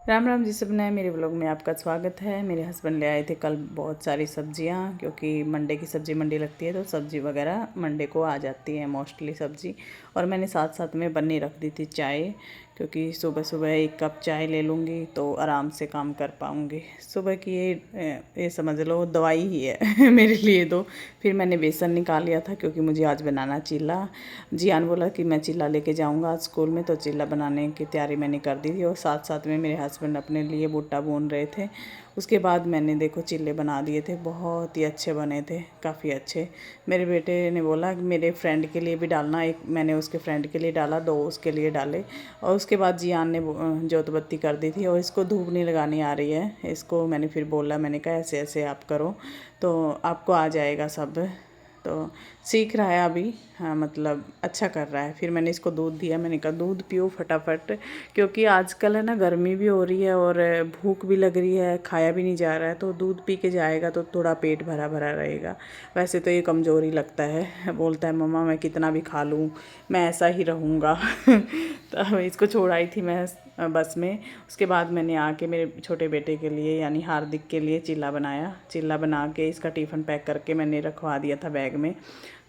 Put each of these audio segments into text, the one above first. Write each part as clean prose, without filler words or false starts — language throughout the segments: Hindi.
राम राम जी सबने, मेरे व्लॉग में आपका स्वागत है। मेरे हस्बैंड ले आए थे कल बहुत सारी सब्जियां, क्योंकि मंडे की सब्ज़ी मंडी लगती है तो सब्ज़ी वगैरह मंडे को आ जाती है मोस्टली सब्ज़ी। और मैंने साथ साथ में बनी रख दी थी चाय, क्योंकि सुबह सुबह 1 कप चाय ले लूँगी तो आराम से काम कर पाऊँगी। सुबह की ये समझ लो दवाई ही है मेरे लिए तो। फिर मैंने बेसन निकाल लिया था, क्योंकि मुझे आज बनाना चीला। जियान बोला कि मैं चीला लेके जाऊँगा आज स्कूल में, तो चीला बनाने की तैयारी मैंने कर दी थी। और साथ साथ में मेरे हस्बैंड अपने लिए भुट्टा भून रहे थे। उसके बाद मैंने देखो चिल्ले बना दिए थे, बहुत ही अच्छे बने थे, काफ़ी अच्छे। मेरे बेटे ने बोला कि मेरे फ्रेंड के लिए भी डालना, एक मैंने उसके फ्रेंड के लिए डाला, 2 उसके लिए डाले। और उसके बाद जियान ने जोत बत्ती कर दी थी। और इसको धूप नहीं लगानी आ रही है, इसको मैंने फिर बोला, मैंने कहा ऐसे ऐसे आप करो तो आपको आ जाएगा सब। तो सीख रहा है अभी, हाँ मतलब अच्छा कर रहा है। फिर मैंने इसको दूध दिया, मैंने कहा दूध पियो फटाफट, क्योंकि आजकल है ना गर्मी भी हो रही है और भूख भी लग रही है, खाया भी नहीं जा रहा है। तो दूध पी के जाएगा तो थोड़ा पेट भरा भरा रहेगा। वैसे तो ये कमज़ोरी लगता है, बोलता है मम्मा मैं कितना भी खा लूँ मैं ऐसा ही रहूँगा तो इसको छोड़ आई थी मैं बस में। उसके बाद मैंने आके मेरे छोटे बेटे के लिए यानी हार्दिक के लिए चिल्ला बनाया। चिल्ला बना के इसका टिफ़िन पैक करके मैंने रखवा दिया था बैग में।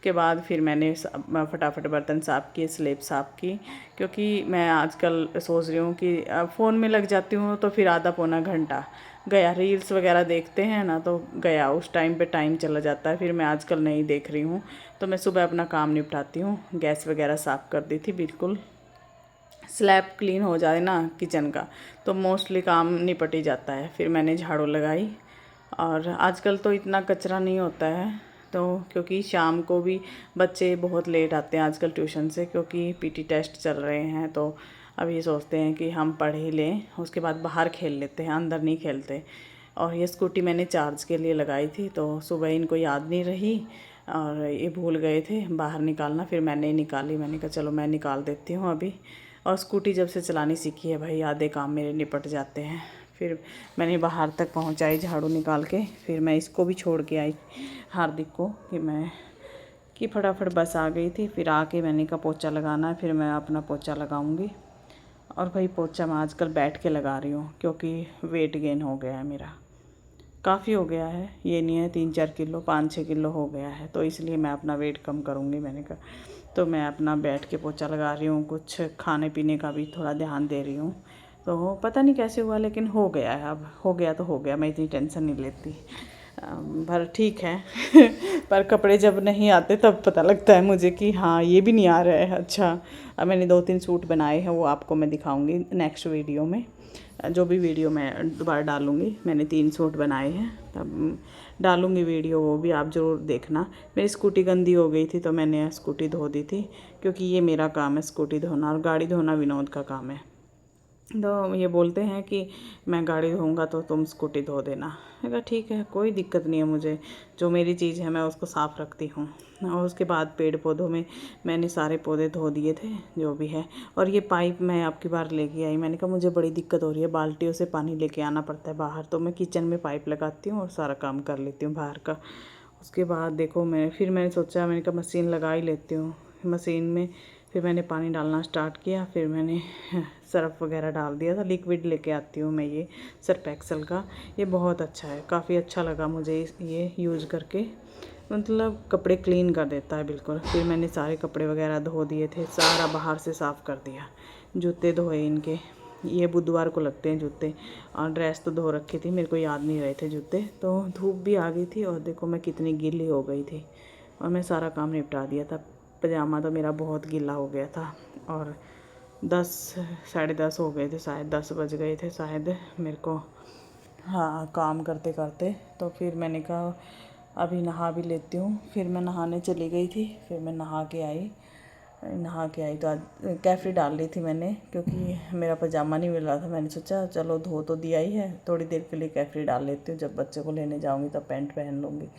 के बाद फिर मैंने फटाफट बर्तन साफ़ किए, स्लेब साफ़ की, क्योंकि मैं आजकल सोच रही हूँ कि फ़ोन में लग जाती हूँ तो फिर आधा पौना घंटा गया, रील्स वगैरह देखते हैं ना तो गया, उस टाइम पे टाइम चला जाता है। फिर मैं आजकल नहीं देख रही हूँ, तो मैं सुबह अपना काम निपटाती हूँ। गैस वगैरह साफ़ कर दी थी, बिल्कुल स्लैब क्लीन हो जाए ना किचन का तो मोस्टली काम निपट ही जाता है। फिर मैंने झाड़ू लगाई। और आजकल तो इतना कचरा नहीं होता है, तो क्योंकि शाम को भी बच्चे बहुत लेट आते हैं आजकल ट्यूशन से, क्योंकि पीटी टेस्ट चल रहे हैं। तो अब ये सोचते हैं कि हम पढ़ ही लें, उसके बाद बाहर खेल लेते हैं, अंदर नहीं खेलते। और ये स्कूटी मैंने चार्ज के लिए लगाई थी, तो सुबह इनको याद नहीं रही और ये भूल गए थे बाहर निकालना। फिर मैंने ही निकाली, मैंने कहा चलो मैं निकाल देती हूँ अभी। और स्कूटी जब से चलानी सीखी है भाई, आधे काम मेरे निपट जाते हैं। फिर मैंने बाहर तक पहुंचाई झाड़ू निकाल के। फिर मैं इसको भी छोड़ के आई हार्दिक को कि फटाफट बस आ गई थी। फिर आके मैंने कहा पोछा लगाना है, फिर मैं अपना पोछा लगाऊंगी। और भाई पोछा मैं आजकल बैठ के लगा रही हूँ, क्योंकि वेट गेन हो गया है मेरा, काफ़ी हो गया है। ये नहीं है 3-4 किलो, 5-6 किलो हो गया है, तो इसलिए मैं अपना वेट कम करूँगी मैंने कहा। तो मैं अपना बैठ के पोछा लगा रही हूँ, कुछ खाने पीने का भी थोड़ा ध्यान दे रही हूँ। तो पता नहीं कैसे हुआ, लेकिन हो गया है। अब हो गया तो हो गया, मैं इतनी टेंशन नहीं लेती। पर ठीक है पर कपड़े जब नहीं आते तब पता लगता है मुझे कि हाँ ये भी नहीं आ रहा है। अच्छा, अब मैंने 2-3 सूट बनाए हैं, वो आपको मैं दिखाऊंगी नेक्स्ट वीडियो में। जो भी वीडियो मैं दोबारा डालूँगी। मैंने 3 सूट बनाए हैं, तब डालूँगी वीडियो, वो भी आप ज़रूर देखना। मेरी स्कूटी गंदी हो गई थी तो मैंने स्कूटी धो दी थी, क्योंकि ये मेरा काम है स्कूटी धोना, और गाड़ी धोना विनोद का काम है। तो ये बोलते हैं कि मैं गाड़ी धोऊंगा तो तुम स्कूटी धो देना। मैं कहा ठीक है, कोई दिक्कत नहीं है मुझे, जो मेरी चीज़ है मैं उसको साफ़ रखती हूँ। और उसके बाद पेड़ पौधों में मैंने सारे पौधे धो दिए थे जो भी है। और ये पाइप मैं आपकी बार लेके आई, मैंने कहा मुझे बड़ी दिक्कत हो रही है, बाल्टियों से पानी लेके आना पड़ता है बाहर, तो मैं किचन में पाइप लगाती हूँ और सारा काम कर लेती हूँ बाहर का। उसके बाद देखो मैंने सोचा, मैंने कहा मशीन लगा ही लेती हूँ। मशीन में फिर मैंने पानी डालना स्टार्ट किया। फिर मैंने सर्फ़ वगैरह डाल दिया था, लिक्विड लेके आती हूँ मैं ये सर्फ एक्सेल का। ये बहुत अच्छा है, काफ़ी अच्छा लगा मुझे ये यूज़ करके, मतलब कपड़े क्लीन कर देता है बिल्कुल। फिर मैंने सारे कपड़े वगैरह धो दिए थे, सारा बाहर से साफ़ कर दिया। जूते धोए इनके, ये बुधवार को लगते हैं जूते। और ड्रेस तो धो रखी थी, मेरे को याद नहीं रहे थे जूते, तो धूप भी आ गई थी और देखो मैं कितनी गीली हो गई थी। और मैं सारा काम निपटा दिया था। पजामा तो मेरा बहुत गीला हो गया था। और 10 साढ़े 10 हो गए थे शायद, 10 बज गए थे शायद मेरे को, हाँ काम करते करते। तो फिर मैंने कहा अभी नहा भी लेती हूँ। फिर मैं नहाने चली गई थी। फिर मैं नहा के आई तो आज कैफरी डाल ली थी मैंने, क्योंकि मेरा पजामा नहीं मिल रहा था। मैंने सोचा चलो धो तो दिया ही है, थोड़ी देर के लिए कैफरी डाल लेती हूँ, जब बच्चे को लेने जाऊँगी तब पैंट पहन लूँगी।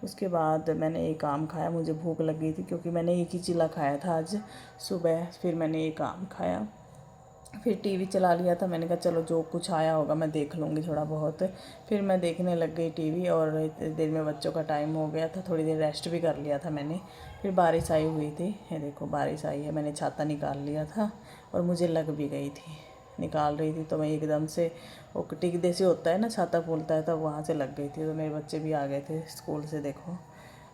उसके बाद मैंने एक आम खाया, मुझे भूख लग गई थी, क्योंकि मैंने एक ही चिल्ला खाया था आज सुबह। फिर मैंने एक आम खाया, फिर टीवी चला लिया था। मैंने कहा चलो जो कुछ आया होगा मैं देख लूँगी थोड़ा बहुत। फिर मैं देखने लग गई टीवी, और इतनी देर में बच्चों का टाइम हो गया था, थोड़ी देर रेस्ट भी कर लिया था मैंने। फिर बारिश आई हुई थी, ये देखो बारिश आई है, मैंने छाता निकाल लिया था और मुझे लग भी गई थी। निकाल रही थी तो मैं एकदम से वो टिक जैसे होता है ना, छाता खोलता है, तब वहाँ से लग गई थी। तो मेरे बच्चे भी आ गए थे स्कूल से, देखो।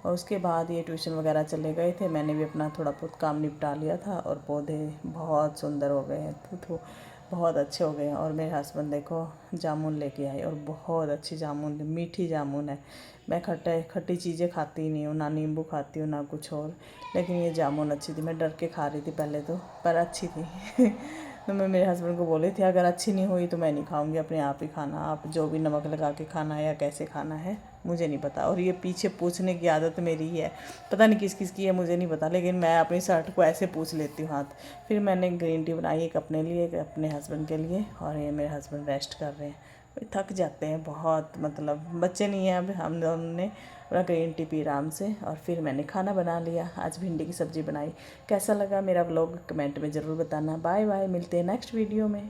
और उसके बाद ये ट्यूशन वगैरह चले गए थे, मैंने भी अपना थोड़ा बहुत काम निपटा लिया था। और पौधे बहुत सुंदर हो गए हैं, तो बहुत अच्छे हो गए हैं। और मेरे हस्बैंड देखो जामुन लेके आए, और बहुत अच्छी जामुन, मीठी जामुन है। मैं खट्टी चीज़ें खाती ही नहीं हूँ, ना नींबू खाती हूँ ना कुछ और, लेकिन ये जामुन अच्छी थी। मैं डर के खा रही थी पहले तो, पर अच्छी थी। तो मैं मेरे हस्बैंड को बोली थी अगर अच्छी नहीं हुई तो मैं नहीं खाऊंगी, अपने आप ही खाना, आप जो भी नमक लगा के खाना है या कैसे खाना है मुझे नहीं पता। और ये पीछे पूछने की आदत मेरी ही है, पता नहीं किस किस की है मुझे नहीं पता, लेकिन मैं अपनी शर्ट को ऐसे पूछ लेती हूँ हाथ। फिर मैंने ग्रीन टी बनाई, एक अपने लिए एक अपने हस्बैंड के लिए। और ये मेरे हस्बैंड रेस्ट कर रहे हैं, थक जाते हैं बहुत, मतलब बच्चे नहीं हैं अब, हम दोनों ने पूरा ग्रीन टी पी आराम से। और फिर मैंने खाना बना लिया, आज भिंडी की सब्ज़ी बनाई। कैसा लगा मेरा व्लॉग कमेंट में ज़रूर बताना। बाय बाय, मिलते हैं नेक्स्ट वीडियो में।